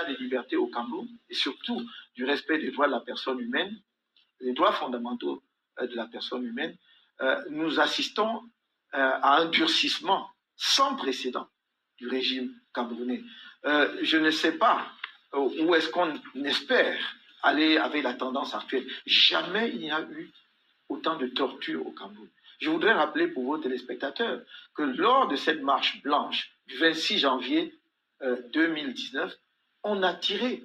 des libertés au Cameroun et surtout du respect des droits de la personne humaine, les droits fondamentaux de la personne humaine, nous assistons à un durcissement sans précédent du régime camerounais. Je ne sais pas où est-ce qu'on espère aller avec la tendance actuelle. Jamais il n'y a eu autant de torture au Cameroun. Je voudrais rappeler pour vos téléspectateurs que lors de cette marche blanche du 26 janvier 2019, on a tiré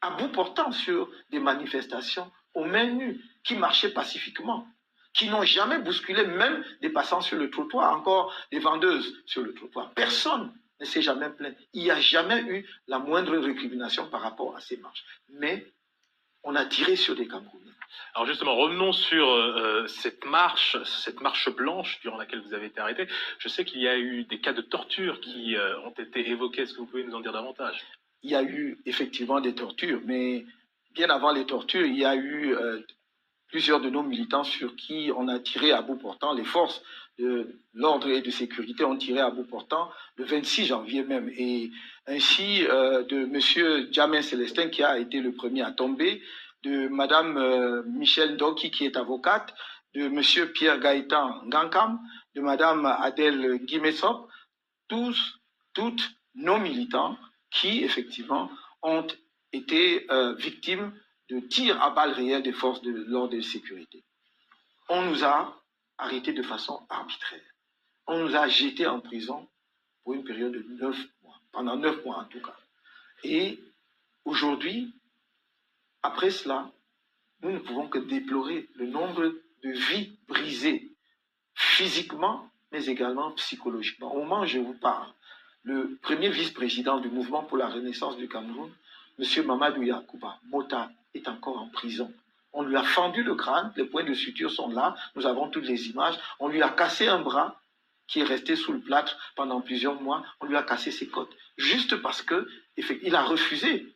à bout portant sur des manifestations aux mains nues qui marchaient pacifiquement, qui n'ont jamais bousculé même des passants sur le trottoir, encore des vendeuses sur le trottoir. Personne ne s'est jamais plaint. Il n'y a jamais eu la moindre récrimination par rapport à ces marches. Mais on a tiré sur des Camerounais. Alors justement, revenons sur cette marche blanche durant laquelle vous avez été arrêté. Je sais qu'il y a eu des cas de torture qui ont été évoqués. Est-ce que vous pouvez nous en dire davantage? Il y a eu effectivement des tortures, mais bien avant les tortures, il y a eu plusieurs de nos militants sur qui on a tiré à bout portant. Les forces de l'ordre et de sécurité ont tiré à bout portant le 26 janvier même. Et ainsi de M. Djamin Célestin qui a été le premier à tomber, de Mme Michel Doki qui est avocate, de M. Pierre Gaëtan Gankam, de Mme Adèle Guimessop, toutes nos militants qui effectivement ont été victimes de tirs à balles réelles des forces de l'ordre et de sécurité. On nous a arrêtés de façon arbitraire. On nous a jetés en prison pour une période de 9 mois, pendant 9 mois en tout cas. Et aujourd'hui, après cela, nous ne pouvons que déplorer le nombre de vies brisées, physiquement, mais également psychologiquement. Au moment où je vous parle, le premier vice-président du mouvement pour la renaissance du Cameroun, M. Mamadou Yakuba Mota, est encore en prison. On lui a fendu le crâne, les points de suture sont là, nous avons toutes les images. On lui a cassé un bras qui est resté sous le plâtre pendant plusieurs mois. On lui a cassé ses côtes, juste parce qu'il a refusé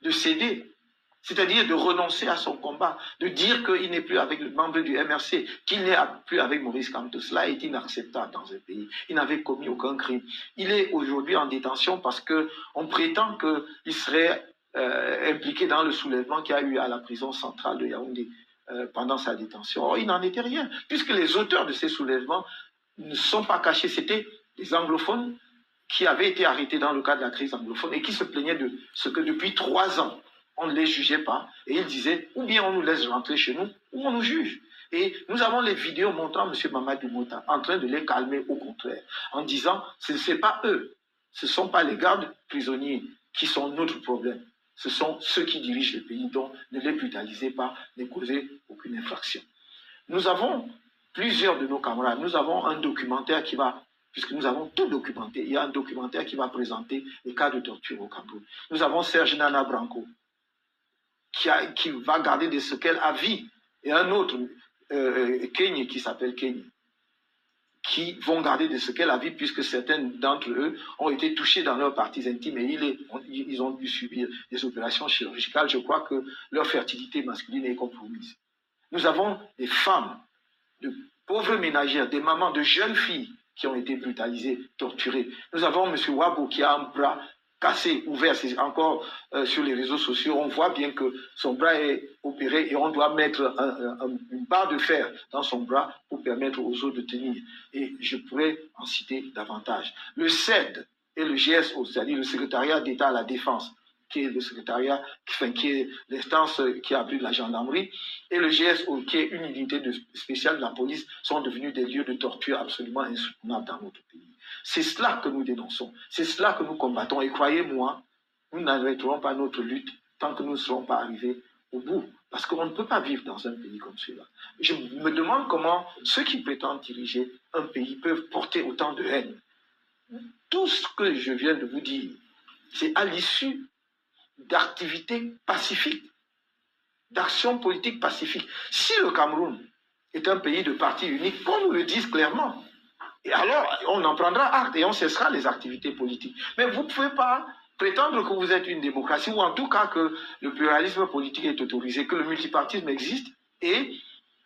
de céder, c'est-à-dire de renoncer à son combat, de dire qu'il n'est plus avec le membre du MRC, qu'il n'est plus avec Maurice Kamto. Cela est inacceptable dans un pays. Il n'avait commis aucun crime. Il est aujourd'hui en détention parce qu'on prétend qu'il serait impliqué dans le soulèvement qu'il y a eu à la prison centrale de Yaoundé pendant sa détention. Or, il n'en était rien, puisque les auteurs de ces soulèvements ne sont pas cachés. C'était des anglophones qui avaient été arrêtés dans le cadre de la crise anglophone et qui se plaignaient de ce que depuis 3 ans, on ne les jugeait pas, et ils disaient, ou bien on nous laisse rentrer chez nous, ou on nous juge. Et nous avons les vidéos montrant M. Mamadou Mota en train de les calmer au contraire, en disant, ce n'est pas eux, ce ne sont pas les gardes prisonniers qui sont notre problème, ce sont ceux qui dirigent le pays, donc ne les brutalisez pas, ne causez aucune infraction. Nous avons plusieurs de nos camarades, nous avons un documentaire qui va, puisque nous avons tout documenté, il y a un documentaire qui va présenter les cas de torture au Cameroun. Nous avons Serge Nana Branco, qui va garder des séquelles à vie, et un autre, Kenny, qui s'appelle Kenny, qui vont garder des séquelles à vie puisque certains d'entre eux ont été touchés dans leurs parties intimes et ils ont dû subir des opérations chirurgicales. Je crois que leur fertilité masculine est compromise. Nous avons des femmes, de pauvres ménagères, des mamans, de jeunes filles qui ont été brutalisées, torturées. Nous avons M. Wabo qui a un bras cassé, ouvert, c'est encore sur les réseaux sociaux, on voit bien que son bras est opéré et on doit mettre une barre de fer dans son bras pour permettre aux autres de tenir. Et je pourrais en citer davantage. Le CED et le GSO, c'est-à-dire le secrétariat d'État à la Défense, qui est le secrétariat, qui est l'instance qui abrite la gendarmerie, et le GSO, qui est une unité spéciale de la police, sont devenus des lieux de torture absolument insoutenables dans notre pays. C'est cela que nous dénonçons, c'est cela que nous combattons. Et croyez-moi, nous n'arrêterons pas notre lutte tant que nous ne serons pas arrivés au bout. Parce qu'on ne peut pas vivre dans un pays comme celui-là. Je me demande comment ceux qui prétendent diriger un pays peuvent porter autant de haine. Tout ce que je viens de vous dire, c'est à l'issue d'activités pacifiques, d'actions politiques pacifiques. Si le Cameroun est un pays de parti unique, qu'on nous le dise clairement, et alors on en prendra acte et on cessera les activités politiques. Mais vous ne pouvez pas prétendre que vous êtes une démocratie, ou en tout cas que le pluralisme politique est autorisé, que le multipartisme existe, et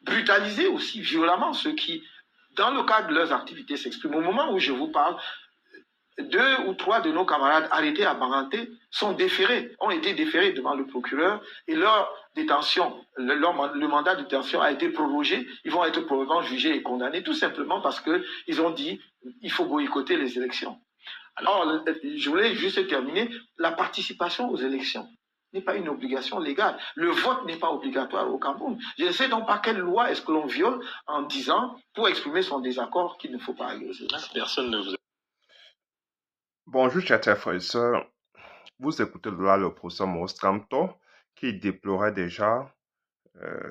brutaliser aussi violemment ceux qui, dans le cadre de leurs activités, s'expriment. Au moment où je vous parle, 2 ou 3 de nos camarades arrêtés à Baranté ont été déférés devant le procureur et leur détention, le mandat de détention a été prorogé. Ils vont être probablement jugés et condamnés tout simplement parce qu'ils ont dit qu'il faut boycotter les élections. Alors, je voulais juste terminer. La participation aux élections n'est pas une obligation légale. Le vote n'est pas obligatoire au Cameroun. Je ne sais donc pas quelle loi est-ce que l'on viole en disant, pour exprimer son désaccord, qu'il ne faut pas aller aux élections. Personne ne vous... Bonjour, chers frères et sœurs. Vous écoutez là le professeur Maurice Kamto qui déplorait déjà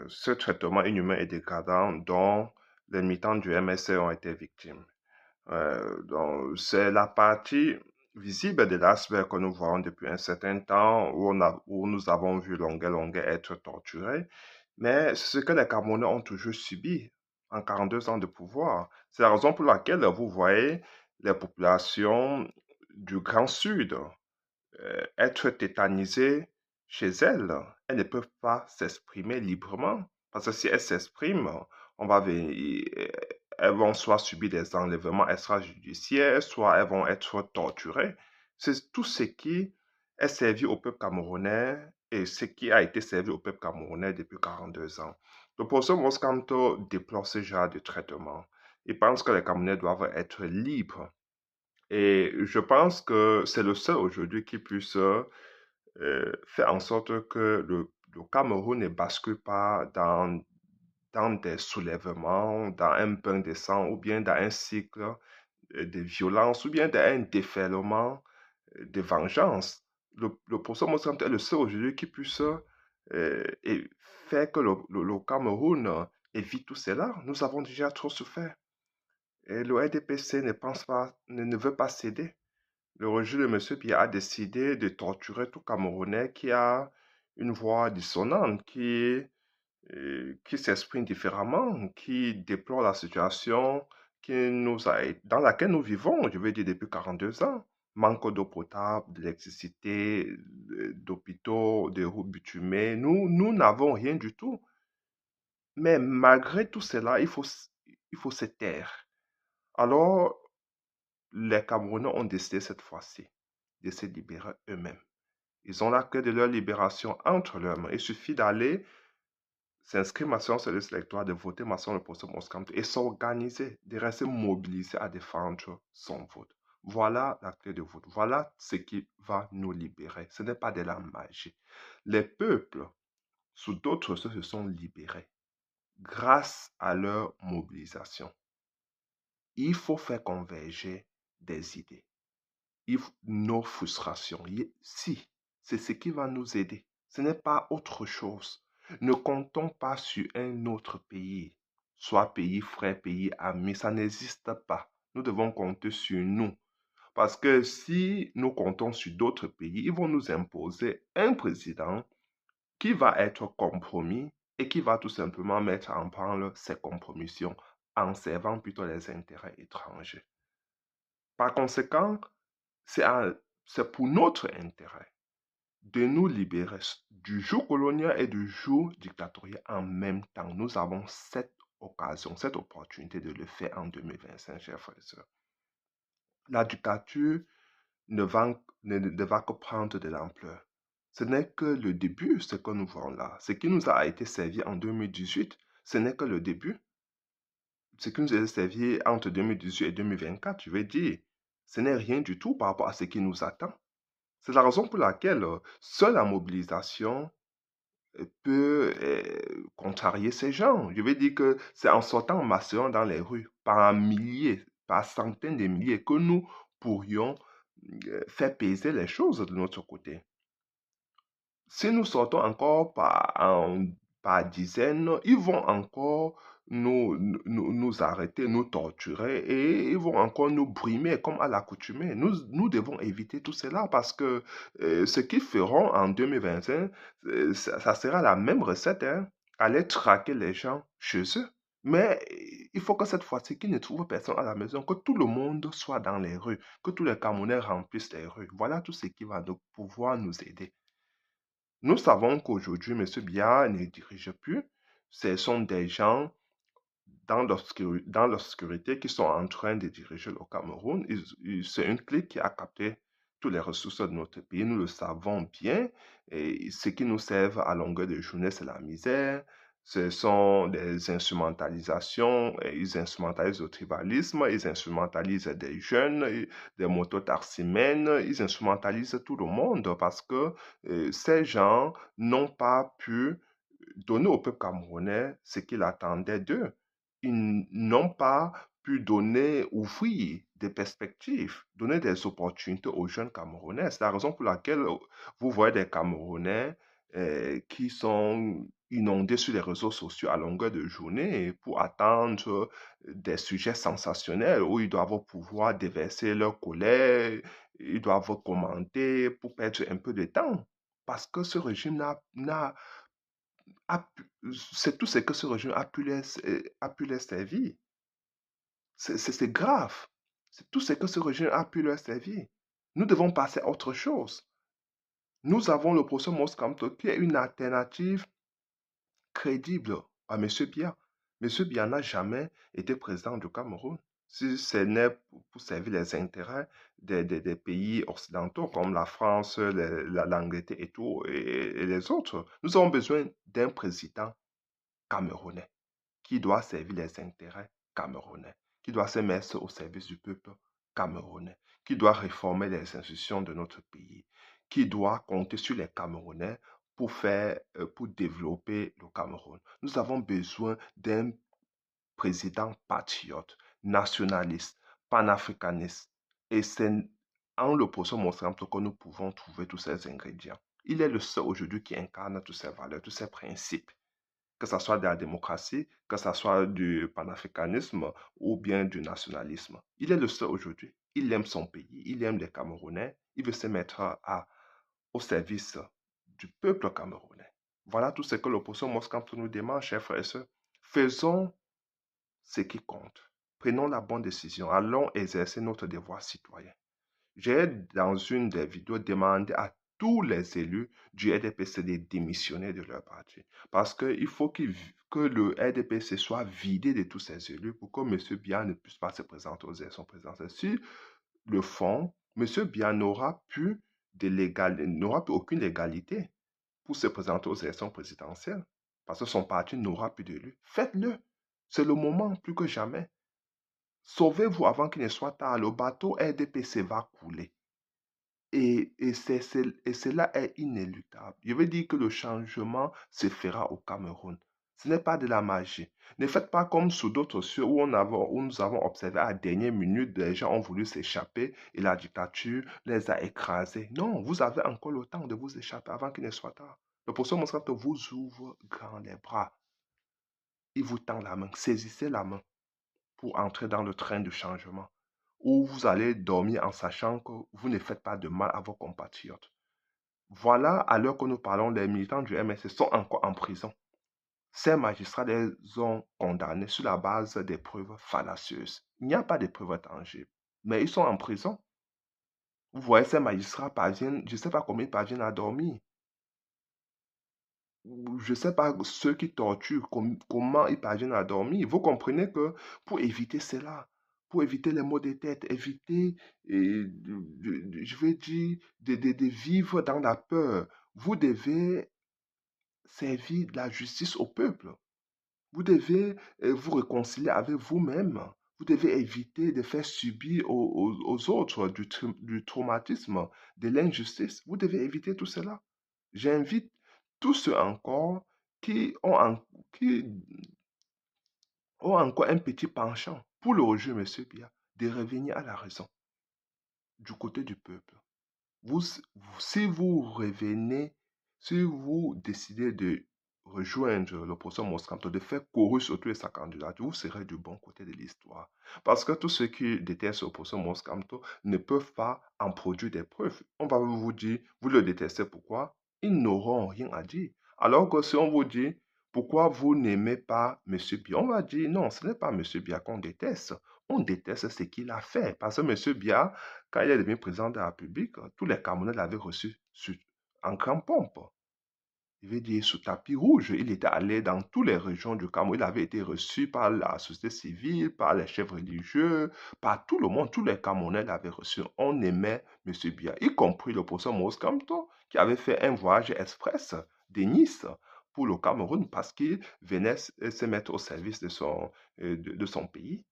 ce traitement inhumain et dégradant dont les militants du MSC ont été victimes. Donc, c'est la partie visible de l'iceberg que nous voyons depuis un certain temps où nous avons vu Longuet être torturé. Mais c'est ce que les Camerounais ont toujours subi en 42 ans de pouvoir. C'est la raison pour laquelle vous voyez les populations du Grand Sud être tétanisées chez elles. Elles ne peuvent pas s'exprimer librement. Parce que si elles s'expriment, elles vont soit subir des enlèvements extrajudiciaires, soit elles vont être torturées. C'est tout ce qui est servi au peuple camerounais et ce qui a été servi au peuple camerounais depuis 42 ans. Le professeur Moscanto déplore ce genre de traitement. Il pense que les Camerounais doivent être libres. Et je pense que c'est le seul aujourd'hui qui puisse faire en sorte que le Cameroun ne bascule pas dans des soulèvements, dans un bain de sang, ou bien dans un cycle de violence, ou bien dans un déferlement de vengeance. Le professeur Mossanto est le seul aujourd'hui qui puisse et faire que le Cameroun évite tout cela. Nous avons déjà trop souffert. Et le RDPC ne veut pas céder. Le régime de M. Biya a décidé de torturer tout Camerounais qui a une voix dissonante, qui s'exprime différemment, qui déplore la situation dans laquelle nous vivons, je veux dire, depuis 42 ans. Manque d'eau potable, d'électricité, d'hôpitaux, de routes bitumées. Nous n'avons rien du tout. Mais malgré tout cela, il faut se taire. Alors, les Camerounais ont décidé cette fois-ci de se libérer eux-mêmes. Ils ont la clé de leur libération entre leurs mains. Il suffit d'aller s'inscrire maintenant sur le électoral, de voter maintenant le procès Moscanto et s'organiser, de rester mobilisé à défendre son vote. Voilà la clé de vote. Voilà ce qui va nous libérer. Ce n'est pas de la magie. Les peuples, sous d'autres, se sont libérés grâce à leur mobilisation. Il faut faire converger des idées. Nos frustrations. Si, c'est ce qui va nous aider. Ce n'est pas autre chose. Ne comptons pas sur un autre pays, soit pays frère, pays ami, ça n'existe pas. Nous devons compter sur nous. Parce que si nous comptons sur d'autres pays, ils vont nous imposer un président qui va être compromis et qui va tout simplement mettre en branle ses compromissions en servant plutôt les intérêts étrangers. Par conséquent, c'est pour notre intérêt de nous libérer du joug colonial et du joug dictatorial en même temps. Nous avons cette occasion, cette opportunité de le faire en 2025, chers frères et sœurs. La dictature ne va que prendre de l'ampleur. Ce n'est que le début, ce que nous voyons là. Ce qui nous a été servi en 2018, ce n'est que le début. Ce qui nous a été servi entre 2018 et 2024, je vais dire, ce n'est rien du tout par rapport à ce qui nous attend. C'est la raison pour laquelle seule la mobilisation peut contrarier ces gens. Je veux dire que c'est en sortant en massant dans les rues, par milliers, par centaines de milliers, que nous pourrions faire peser les choses de notre côté. Si nous sortons encore par dizaines, ils vont encore nous arrêter, nous torturer et ils vont encore nous brimer comme à l'accoutumée. Nous devons éviter tout cela parce que ce qu'ils feront en 2025, ça sera la même recette, hein, aller traquer les gens chez eux. Mais il faut que cette fois-ci, qu'ils ne trouvent personne à la maison, que tout le monde soit dans les rues, que tous les Camerounais remplissent les rues. Voilà tout ce qui va pouvoir nous aider. Nous savons qu'aujourd'hui, M. Biya ne dirige plus. Ce sont des gens dans l'obscurité qui sont en train de diriger le Cameroun. C'est une clique qui a capté toutes les ressources de notre pays, nous le savons bien. Et ce qui nous sert à longueur de journée, c'est la misère. Ce sont des instrumentalisations, et ils instrumentalisent le tribalisme, ils instrumentalisent des jeunes, des mototaximènes, ils instrumentalisent tout le monde parce que ces gens n'ont pas pu donner au peuple camerounais ce qu'il attendait d'eux. Ils n'ont pas pu donner, ouvrir des perspectives, donner des opportunités aux jeunes Camerounais. C'est la raison pour laquelle vous voyez des Camerounais qui sont inondés sur les réseaux sociaux à longueur de journée pour attendre des sujets sensationnels où ils doivent pouvoir déverser leur colère, ils doivent commenter pour perdre un peu de temps. Parce que ce régime c'est tout ce que ce régime a pu les servir. C'est grave. C'est tout ce que ce régime a pu leur servir. Nous devons passer à autre chose. Nous avons le professeur Moskamto qui est une alternative crédible à M. Biya. M. Biya n'a jamais été président du Cameroun. Si ce n'est pour servir les intérêts des pays occidentaux comme la France, l'Angleterre et tout, et les autres. Nous avons besoin d'un président camerounais qui doit servir les intérêts camerounais, qui doit se mettre au service du peuple camerounais, qui doit réformer les institutions de notre pays, qui doit compter sur les Camerounais pour développer le Cameroun. Nous avons besoin d'un président patriote, nationaliste, panafricaniste. Et c'est en le procès Mosramto que nous pouvons trouver tous ces ingrédients. Il est le seul aujourd'hui qui incarne toutes ces valeurs, tous ces principes, que ce soit de la démocratie, que ce soit du panafricanisme ou bien du nationalisme. Il est le seul aujourd'hui. Il aime son pays, il aime les Camerounais, il veut se mettre au service du peuple camerounais. Voilà tout ce que l'opposition Moskamto nous demande, chers frères et sœurs. Faisons ce qui compte. Prenons la bonne décision. Allons exercer notre devoir citoyen. J'ai, dans une des vidéos, demandé à tous les élus du RDPC de démissionner de leur parti. Parce qu'il faut que le RDPC soit vidé de tous ses élus pour que M. Biya ne puisse pas se présenter aux élections présidentielles. Si le fond, M. Biya n'aura plus aucune légalité pour se présenter aux élections présidentielles, parce que son parti n'aura plus d'élus. Faites-le. C'est le moment plus que jamais. Sauvez-vous avant qu'il ne soit tard. Le bateau RDPC va couler. Et cela est inéluctable. Je veux dire que le changement se fera au Cameroun. Ce n'est pas de la magie. Ne faites pas comme sous d'autres cieux où nous avons observé à la dernière minute, des gens ont voulu s'échapper et la dictature les a écrasés. Non, vous avez encore le temps de vous échapper avant qu'il ne soit tard. Le professeur Moscato vous ouvre grand les bras. Il vous tend la main. Saisissez la main pour entrer dans le train du changement, où vous allez dormir en sachant que vous ne faites pas de mal à vos compatriotes. Voilà, à l'heure que nous parlons, les militants du MSC sont encore en prison. Ces magistrats les ont condamnés sur la base des preuves fallacieuses. Il n'y a pas de preuves tangibles, mais ils sont en prison. Vous voyez, ces magistrats parviennent, je ne sais pas comment ils parviennent à dormir. Je ne sais pas ceux qui torturent, comment ils parviennent à dormir. Vous comprenez que pour éviter cela, pour éviter les maux de tête, éviter, je vais dire, de vivre dans la peur, vous devez servir la justice au peuple. Vous devez vous réconcilier avec vous-même. Vous devez éviter de faire subir aux autres du traumatisme, de l'injustice. Vous devez éviter tout cela. J'invite tous ceux encore qui ont encore un petit penchant pour le rejet, M. Biya, de revenir à la raison du côté du peuple. Si vous revenez, si vous décidez de rejoindre le professeur Moskamto, de faire chorus sur de sa candidature, vous serez du bon côté de l'histoire. Parce que tous ceux qui détestent le professeur Moskamto ne peuvent pas en produire des preuves. On va vous dire, vous le détestez, pourquoi? Ils n'auront rien à dire. Alors que si on vous dit, pourquoi vous n'aimez pas M. Biya, on va dire, non, ce n'est pas M. Biya qu'on déteste. On déteste ce qu'il a fait. Parce que M. Biya, quand il est devenu président de la République, tous les Camerounais l'avaient reçu en grande pompe. je vais dire, sous tapis rouge. Il était allé dans toutes les régions du Cameroun. Il avait été reçu par la société civile, par les chefs religieux, par tout le monde. Tous les Camerounais l'avaient reçu. On aimait M. Biya, y compris le professeur Maurice Kamto, qui avait fait un voyage express de Nice pour le Cameroun parce qu'il venait se mettre au service de son pays.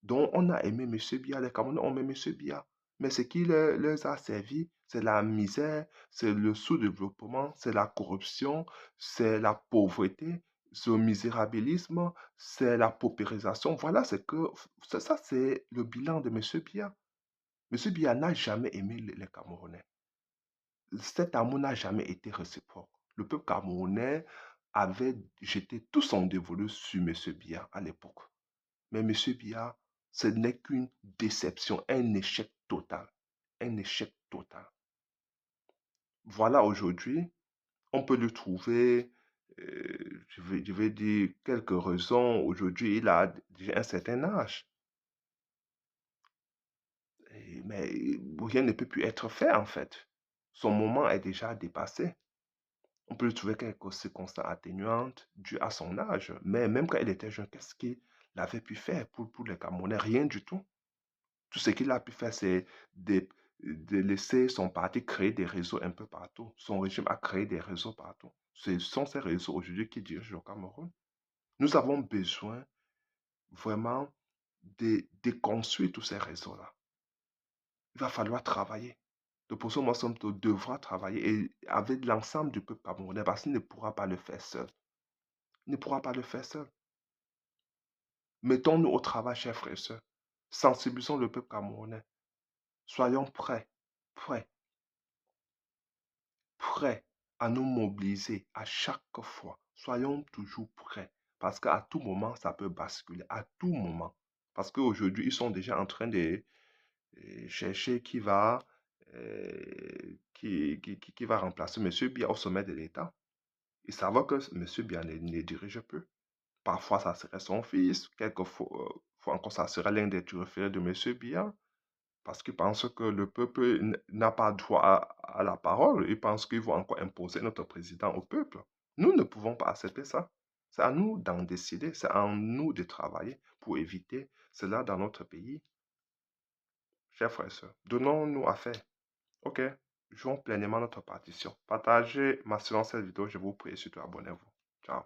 Donc, on a aimé M. Biya. Les Camerounais ont aimé M. Biya. Mais ce qui leur a servi, c'est la misère, c'est le sous-développement, c'est la corruption, c'est la pauvreté, c'est le misérabilisme, c'est la paupérisation. Voilà ça, c'est le bilan de M. Biya. M. Biya n'a jamais aimé les Camerounais. Cet amour n'a jamais été réciproque. Le peuple camerounais avait jeté tout son dévolu sur M. Biya à l'époque. Mais M. Biya, ce n'est qu'une déception, un échec total. Un échec total. Voilà, aujourd'hui, on peut lui trouver, je vais dire, quelques raisons. Aujourd'hui, il a déjà un certain âge. Mais rien ne peut plus être fait, en fait. Son moment est déjà dépassé. On peut lui trouver quelques circonstances atténuantes dues à son âge. Mais même quand il était jeune, qu'est-ce qu'il avait pu faire pour les Camerounais? Rien du tout. Tout ce qu'il a pu faire, c'est de laisser son parti créer des réseaux un peu partout. Son régime a créé des réseaux partout. Ce sont ces réseaux aujourd'hui qui dirigent le Cameroun. Nous avons besoin vraiment de déconstruire tous ces réseaux-là. Il va falloir travailler. Le professeur Mosomto devra travailler et avec l'ensemble du peuple camerounais parce qu'il ne pourra pas le faire seul. Il ne pourra pas le faire seul. Mettons-nous au travail, chers frères et sœurs. Sensibilisons le peuple camerounais. Soyons prêts, prêts, prêts à nous mobiliser à chaque fois. Soyons toujours prêts parce qu'à tout moment, ça peut basculer. À tout moment. Parce qu'aujourd'hui, ils sont déjà en train de chercher qui va remplacer M. Biya au sommet de l'État. Ils savent que M. Biya ne dirige plus. Parfois, ça serait son fils. Quelquefois encore, ça serait l'un des référés de M. Biya. Parce qu'ils pensent que le peuple n'a pas droit à la parole. Ils pensent qu'ils vont encore imposer notre président au peuple. Nous ne pouvons pas accepter ça. C'est à nous d'en décider. C'est à nous de travailler pour éviter cela dans notre pays. Chers frères et sœurs, donnons-nous à faire. OK? Jouons pleinement notre partition. Partagez ma sur cette vidéo, je vous prie, et surtout abonnez-vous. Ciao.